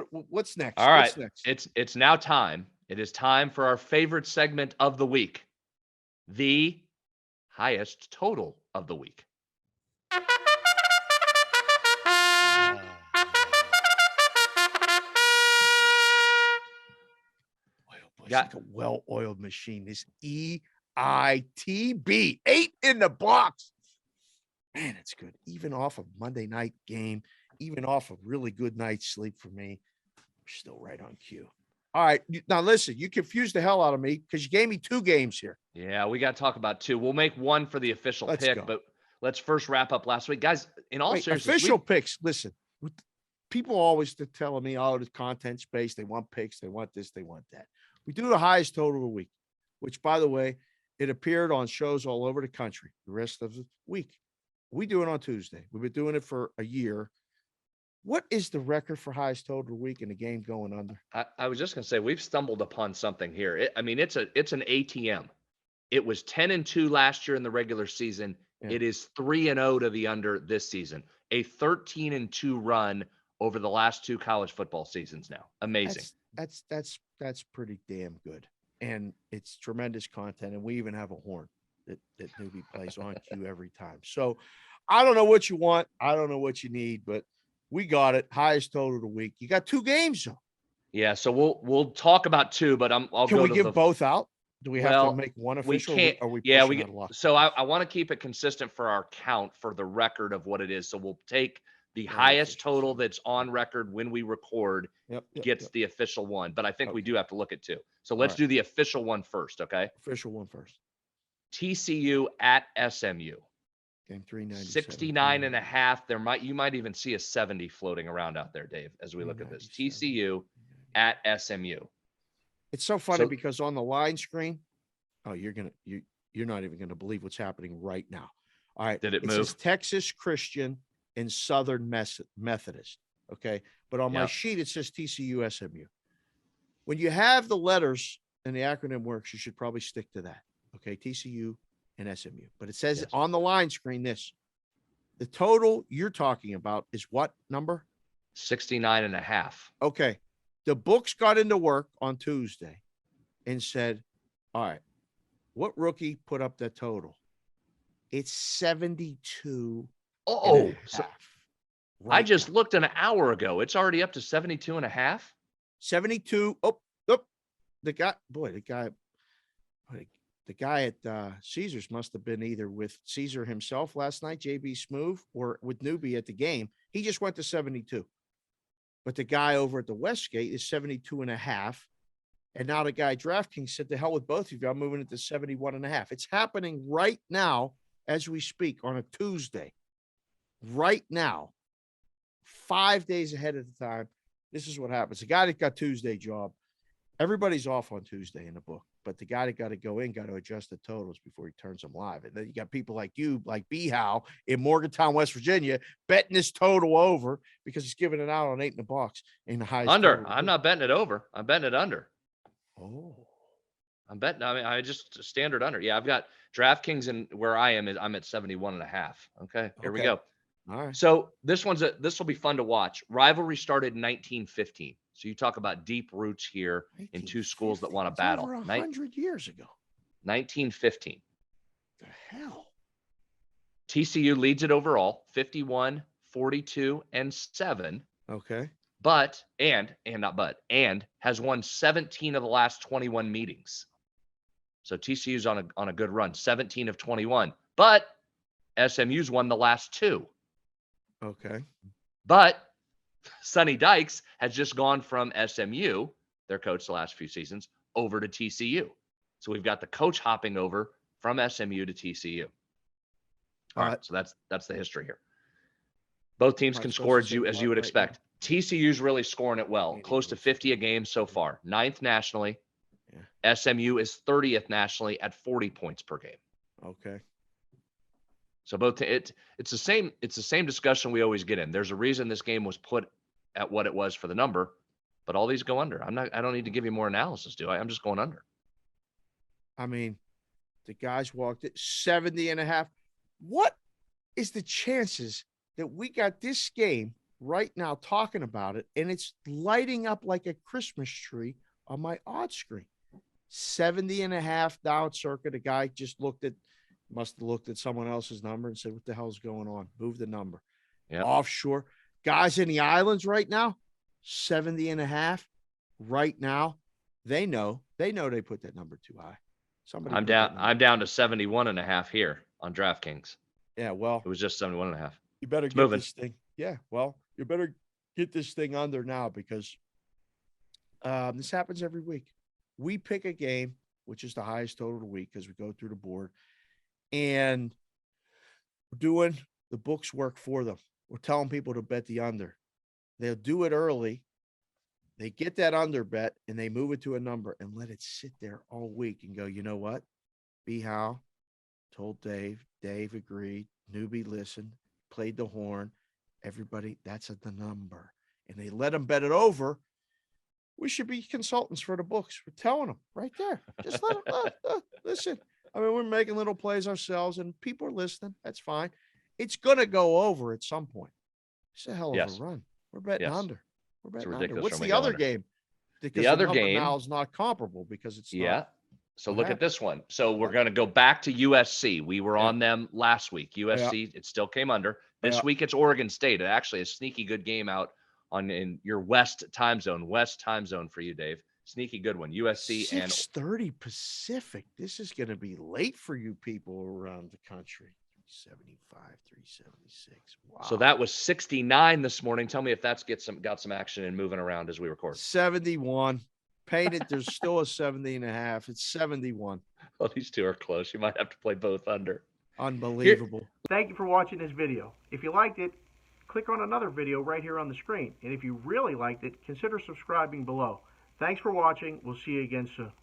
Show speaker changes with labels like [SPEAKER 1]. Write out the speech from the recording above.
[SPEAKER 1] What's next?
[SPEAKER 2] All right.
[SPEAKER 1] What's next?
[SPEAKER 2] It's now time. It is time for our favorite segment of the week, the highest total of the week.
[SPEAKER 1] It's like a well-oiled machine. This EITB, 8 in the box. Man, it's good. Even off a Monday night game, even off a really good night's sleep for me, we're still right on cue. All right. Now, listen, you confused the hell out of me because you gave me 2 games here.
[SPEAKER 2] Yeah, we got to talk about 2. We'll make one for the official pick, but let's first wrap up last week. Guys, in all seriousness.
[SPEAKER 1] Official picks, listen, people always telling me, oh, the content's based. They want picks. They want this. They want that. We do the highest total of the week, which, by the way, it appeared on shows all over the country the rest of the week. We do it on Tuesday. We've been doing it for a year. What is the record for highest total of the week in the game going under?
[SPEAKER 2] I was just going to say, we've stumbled upon something here. It's an ATM. It was 10-2 last year in the regular season. Yeah. It is 3-0 to the under this season. A 13-2 run over the last 2 college football seasons now. Amazing.
[SPEAKER 1] That's pretty damn good. And it's tremendous content. And we even have a horn that newbie plays on cue every time. So I don't know what you want. I don't know what you need, but we got it. Highest total of the week. You got 2 games though.
[SPEAKER 2] Yeah, so we'll talk about 2, but I'll
[SPEAKER 1] Can
[SPEAKER 2] go
[SPEAKER 1] we
[SPEAKER 2] to
[SPEAKER 1] give both out? Do we have to make one official?
[SPEAKER 2] We can't.
[SPEAKER 1] Or are we
[SPEAKER 2] yeah, we. So
[SPEAKER 1] I
[SPEAKER 2] I want to keep it consistent for our count for the record of what it is. So we'll take the highest total that's on record when we record gets the official one. But I think we do have to look at 2. So let's do the official one first, okay?
[SPEAKER 1] Official one first.
[SPEAKER 2] TCU at SMU.
[SPEAKER 1] Game 390.
[SPEAKER 2] 69.5. You might even see a 70 floating around out there, Dave, as we look at this. TCU at SMU.
[SPEAKER 1] It's so funny because on the line screen, you're not even gonna believe what's happening right now. All right.
[SPEAKER 2] Did it move?
[SPEAKER 1] It says Texas Christian and Southern Methodist. Okay. But on my sheet, it says TCU SMU. When you have the letters and the acronym works, you should probably stick to that. Okay. TCU and SMU. But it says on the line screen the total you're talking about is what number?
[SPEAKER 2] 69.5.
[SPEAKER 1] Okay. The books got into work on Tuesday and said, all right, what rookie put up that total? It's 72.
[SPEAKER 2] Oh, so I just looked an hour ago. It's already up to 72.5.
[SPEAKER 1] 72. Oh, the guy at Caesars must have been either with Caesar himself last night, JB Smoove, or with Newbie at the game. He just went to 72. But the guy over at the Westgate is 72.5. And now the guy at DraftKings said, the hell with both of you. I'm moving it to 71.5. It's happening right now as we speak on a Tuesday. Right now, 5 days ahead of the time. This is what happens. The guy that got Tuesday job, everybody's off on Tuesday in the book. But the guy that got to go in got to adjust the totals before he turns them live. And then you got people like you, like B-How in Morgantown, West Virginia, betting this total over because he's giving it out on 8 in the box in the highest.
[SPEAKER 2] Under. I'm not betting it over. I'm betting it under.
[SPEAKER 1] Oh.
[SPEAKER 2] I'm betting. I just standard under. Yeah, I've got DraftKings and where I am I'm at 71.5. Okay, here we go.
[SPEAKER 1] All right.
[SPEAKER 2] So this will be fun to watch. Rivalry started in 1915. So you talk about deep roots here in 2 schools that want to battle.
[SPEAKER 1] Over 100 years ago.
[SPEAKER 2] 1915.
[SPEAKER 1] The hell?
[SPEAKER 2] TCU leads it overall, 51, 42, and 7.
[SPEAKER 1] Okay.
[SPEAKER 2] And has won 17 of the last 21 meetings. So TCU's on a good run, 17 of 21. But SMU's won the last 2.
[SPEAKER 1] Okay.
[SPEAKER 2] But Sonny Dykes has just gone from SMU, their coach the last few seasons, over to TCU. So we've got the coach hopping over from SMU to TCU. All right. So that's the history here. Both teams can score as you would expect. TCU's really scoring it well, close to 50 a game so far, 9th nationally. Yeah. SMU is 30th nationally at 40 points per game.
[SPEAKER 1] Okay.
[SPEAKER 2] So it's the same discussion we always get in. There's a reason this game was put at what it was for the number, but all these go under. I don't need to give you more analysis, do I? I'm just going under.
[SPEAKER 1] I mean, the guys walked it 70.5. What is the chances that we got this game right now talking about it, and it's lighting up like a Christmas tree on my odds screen. 70.5 down circuit. A guy just must have looked at someone else's number and said, what the hell's going on? Move the number.
[SPEAKER 2] Yep.
[SPEAKER 1] Offshore. Guys in the islands right now, 70.5 right now. They know they put that number too high.
[SPEAKER 2] I'm down to 71.5 here on DraftKings.
[SPEAKER 1] Yeah, well,
[SPEAKER 2] it was just 71.5.
[SPEAKER 1] You better get this thing. Yeah, well, you better get this thing under now because this happens every week. We pick a game, which is the highest total of the week because we go through the board, and we're doing the books work for them. We're telling people to bet the under. They'll do it early. They get that under bet and they move it to a number and let it sit there all week and go, you know what? B. Howe told Dave. Dave agreed. Newbie listened, played the horn. Everybody, that's the number. And they let them bet it over. We should be consultants for the books. We're telling them right there. Just let them listen. I mean, we're making little plays ourselves and people are listening. That's fine. It's going to go over at some point. It's a hell of a run. We're betting under. We're betting under. What's the other game? Because
[SPEAKER 2] the other game
[SPEAKER 1] now is not comparable because it's not.
[SPEAKER 2] So look at this one. So we're going to go back to USC. We were on them last week. USC, it still came under. This week it's Oregon State. It actually a sneaky good game out in your West time zone for you, Dave. Sneaky good one. USC
[SPEAKER 1] 6:30 Pacific. This is going to be late for you people around the country. 375, 376. Wow.
[SPEAKER 2] So that was 69 this morning. Tell me if that's got some action and moving around as we record.
[SPEAKER 1] 71. Painted. There's still a 70.5. It's 71.
[SPEAKER 2] Well, these two are close. You might have to play both under.
[SPEAKER 1] Unbelievable.
[SPEAKER 3] Thank you for watching this video. If you liked it, click on another video right here on the screen. And if you really liked it, consider subscribing below. Thanks for watching. We'll see you again soon.